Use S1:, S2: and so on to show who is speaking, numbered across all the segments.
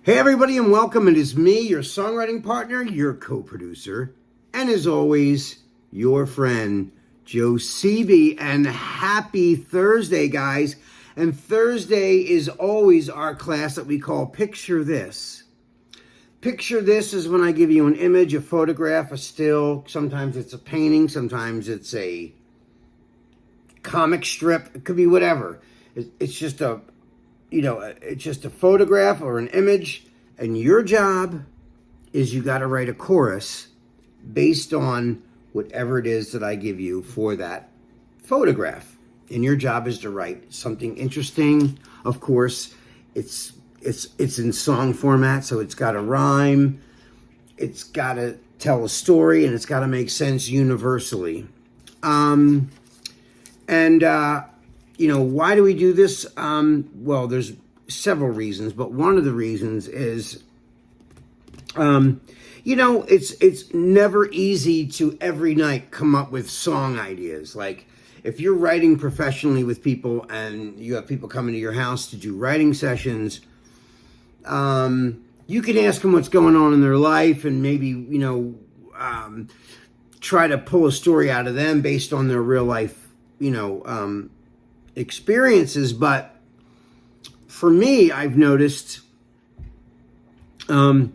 S1: Hey everybody and welcome. It is me, your songwriting partner, your co-producer, and as always, your friend, Joe Seavey. And happy Thursday, guys. And Thursday is always our class that we call Picture This. Picture This is when I give you an image, a photograph, a still. Sometimes it's a painting, sometimes it's a comic strip. It could be whatever. It's just a it's just a photograph or an image, and your job is you got to write a chorus based on whatever it is that I give you for that photograph. And your job is to write something interesting. Of course, it's in song format, so it's got to rhyme, it's got to tell a story, and it's got to make sense universally. Why do we do this? Well, there's several reasons, but one of the reasons is, it's never easy to every night come up with song ideas. Like if you're writing professionally with people and you have people coming to your house to do writing sessions, you can ask them what's going on in their life and maybe, try to pull a story out of them based on their real life, experiences. But for me, I've noticed when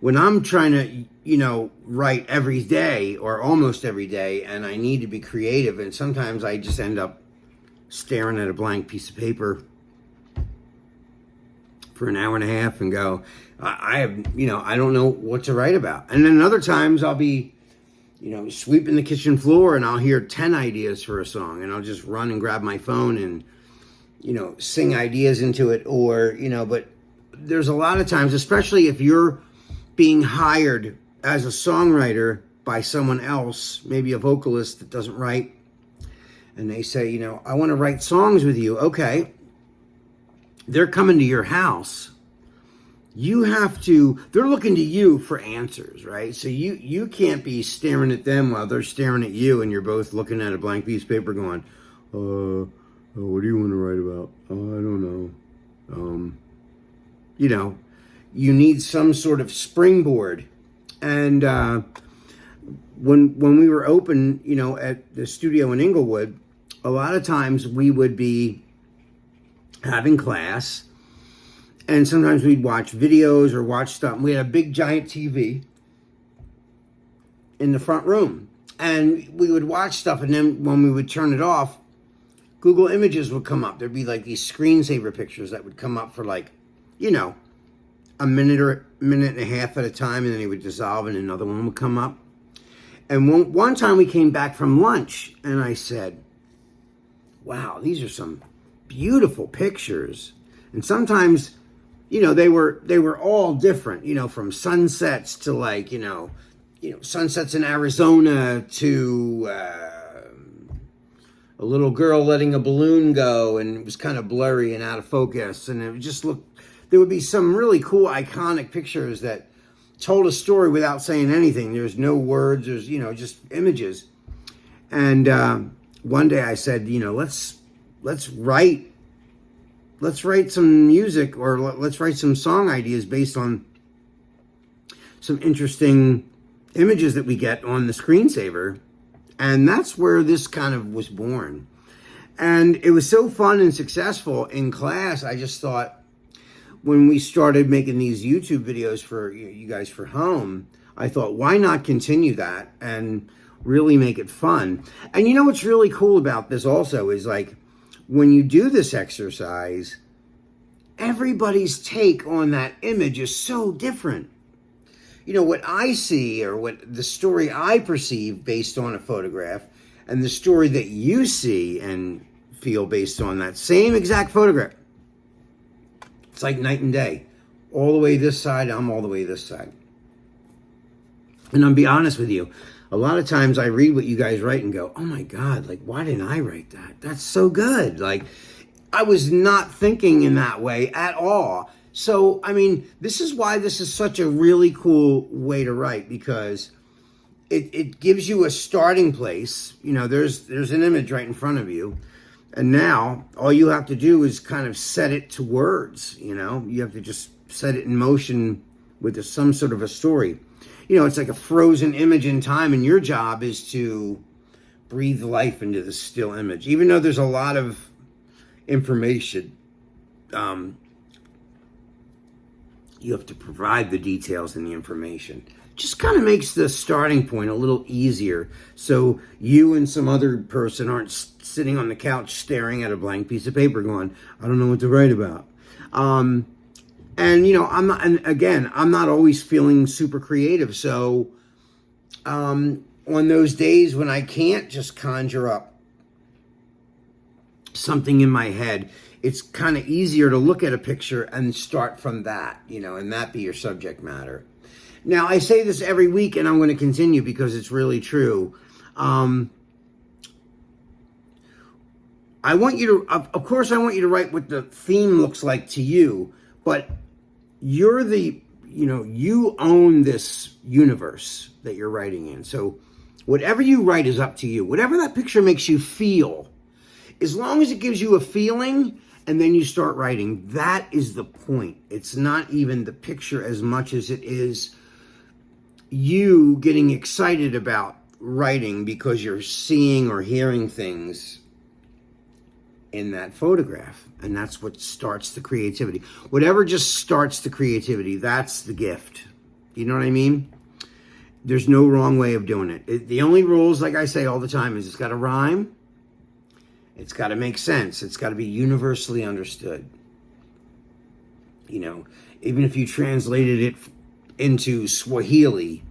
S1: I'm trying to, write every day or almost every day, and I need to be creative, and sometimes I just end up staring at a blank piece of paper for an hour and a half and go, I don't know what to write about. And then other times I'll be sweeping the kitchen floor and I'll hear 10 ideas for a song, and I'll just run and grab my phone and, sing ideas into it. Or, but there's a lot of times, especially if you're being hired as a songwriter by someone else, maybe a vocalist that doesn't write, and they say, I want to write songs with you. Okay. They're coming to your house. They're looking to you for answers, right? So you can't be staring at them while they're staring at you and you're both looking at a blank piece of paper going, what do you want to write about? I don't know. You need some sort of springboard. And when we were open, at the studio in Inglewood, a lot of times we would be having class, and sometimes we'd watch videos or watch stuff. We had a big giant TV in the front room, and we would watch stuff, and then when we would turn it off, Google Images would come up. There'd be like these screensaver pictures that would come up for like, a minute or a minute and a half at a time, and then they would dissolve and another one would come up. And one time we came back from lunch, and I said, wow, these are some beautiful pictures. And sometimes, they were all different, from sunsets to like, sunsets in Arizona to a little girl letting a balloon go, and it was kind of blurry and out of focus. And it just there would be some really cool, iconic pictures that told a story without saying anything. There's no words, there's, just images. And one day I said, let's write some music, or let's write some song ideas based on some interesting images that we get on the screensaver. And that's where this kind of was born. And it was so fun and successful in class. I just thought, when we started making these YouTube videos for you guys for home, I thought, why not continue that and really make it fun? And what's really cool about this also is, like, when you do this exercise, everybody's take on that image is so different. What I see, or what the story I perceive based on a photograph, and the story that you see and feel based on that same exact photograph, it's like night and day. All the way this side, I'm all the way this side. And I'll be honest with you, a lot of times I read what you guys write and go, oh my God, like, why didn't I write that? That's so good. Like, I was not thinking in that way at all. So, this is why this is such a really cool way to write, because it gives you a starting place. There's an image right in front of you. And now all you have to do is kind of set it to words. You have to just set it in motion with some sort of a story. You know, it's like a frozen image in time, and your job is to breathe life into the still image. Even though there's a lot of information, you have to provide the details and the information. Just kind of makes the starting point a little easier, so you and some other person aren't sitting on the couch staring at a blank piece of paper going, I don't know what to write about. And, you know, I'm not always feeling super creative. So on those days when I can't just conjure up something in my head, it's kind of easier to look at a picture and start from that, you know, and that be your subject matter. Now, I say this every week, and I'm going to continue because it's really true. I want you to, of course, I want you to write what the theme looks like to you, but you're you own this universe that you're writing in. So whatever you write is up to you. Whatever that picture makes you feel, as long as it gives you a feeling, and then you start writing, that is the point. It's not even the picture as much as it is you getting excited about writing because you're seeing or hearing things in that photograph. And that's what starts the creativity. Whatever just starts the creativity, that's the gift. You know what I mean? There's no wrong way of doing it. The only rules, like I say all the time, is it's got to rhyme. It's got to make sense. It's got to be universally understood. You know, even if you translated it into Swahili,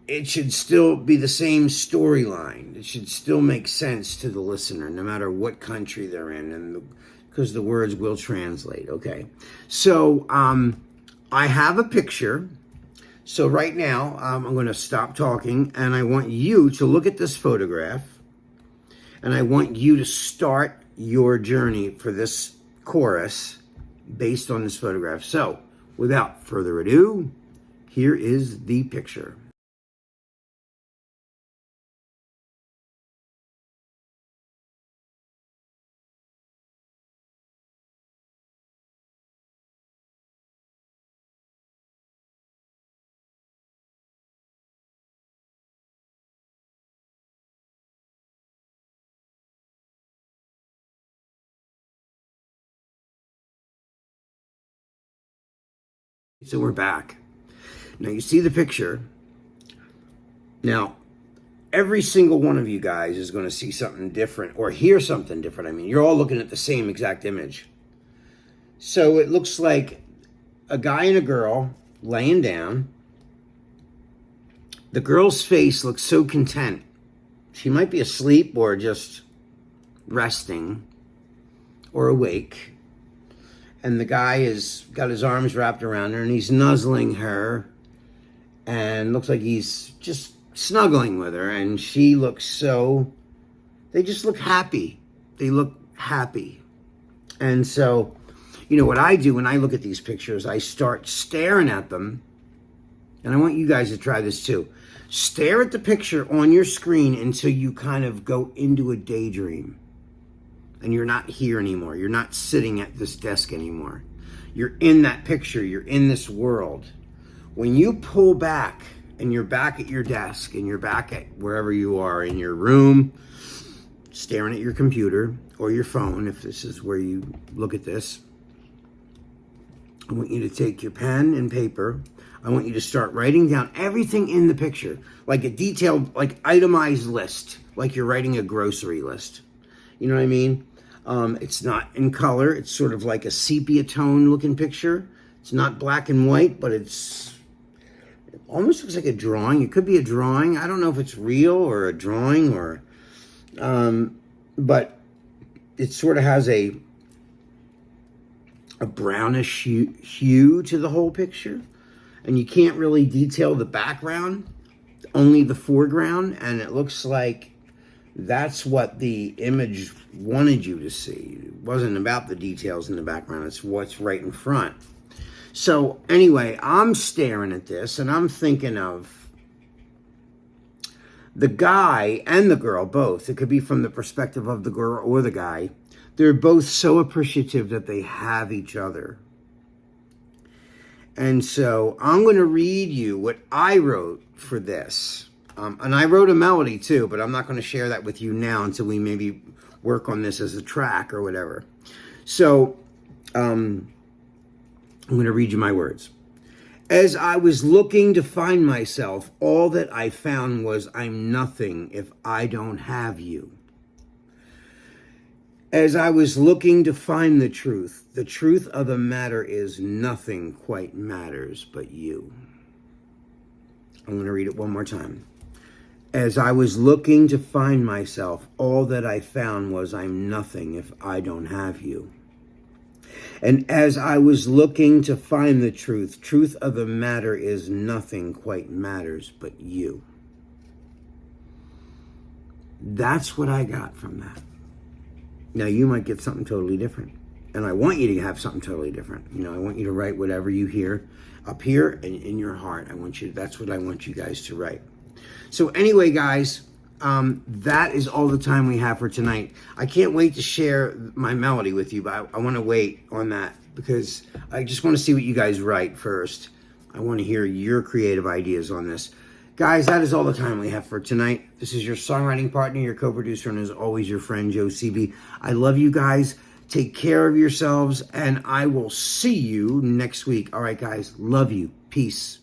S1: it should still be the same storyline. It should still make sense to the listener, no matter what country they're in, and because the words will translate. Okay, so I have a picture. So right now, I'm going to stop talking, and I want you to look at this photograph, and I want you to start your journey for this chorus based on this photograph. So, without further ado, here is the picture. So we're back. Now you see the picture. Now, every single one of you guys is going to see something different or hear something different. I mean, you're all looking at the same exact image. So it looks like a guy and a girl laying down. The girl's face looks so content. She might be asleep or just resting or awake. And the guy has got his arms wrapped around her and he's nuzzling her and looks like he's just snuggling with her. And she looks they just look happy. They look happy. And so, you know what I do when I look at these pictures, I start staring at them. And I want you guys to try this too. Stare at the picture on your screen until you kind of go into a daydream. And you're not here anymore. You're not sitting at this desk anymore. You're in that picture. You're in this world. When you pull back and you're back at your desk and you're back at wherever you are in your room, staring at your computer or your phone, if this is where you look at this, I want you to take your pen and paper. I want you to start writing down everything in the picture, like a detailed, like itemized list, like you're writing a grocery list. You know what I mean? It's not in color. It's sort of like a sepia tone looking picture. It's not black and white, but it almost looks like a drawing. It could be a drawing. I don't know if it's real or a drawing or, but it sort of has a brownish hue to the whole picture. And you can't really detail the background, only the foreground. And it looks like that's what the image wanted you to see. It wasn't about the details in the background. It's what's right in front. So anyway, I'm staring at this and I'm thinking of the guy and the girl, both. It could be from the perspective of the girl or the guy. They're both so appreciative that they have each other. And so I'm going to read you what I wrote for this. And I wrote a melody too, but I'm not going to share that with you now until we maybe work on this as a track or whatever. So I'm going to read you my words. As I was looking to find myself, all that I found was I'm nothing if I don't have you. As I was looking to find the truth of the matter is nothing quite matters but you. I'm going to read it one more time. As I was looking to find myself, all that I found was I'm nothing if I don't have you. And as I was looking to find the truth of the matter is nothing quite matters but you. That's what I got from that. Now, you might get something totally different. And I want you to have something totally different. You know, I want you to write whatever you hear up here and in your heart. That's what I want you guys to write. So anyway, guys, that is all the time we have for tonight. I can't wait to share my melody with you, but I want to wait on that because I just want to see what you guys write first. I want to hear your creative ideas on this. Guys, that is all the time we have for tonight. This is your songwriting partner, your co-producer, and as always, your friend, Joe CB. I love you guys. Take care of yourselves, and I will see you next week. All right, guys. Love you. Peace.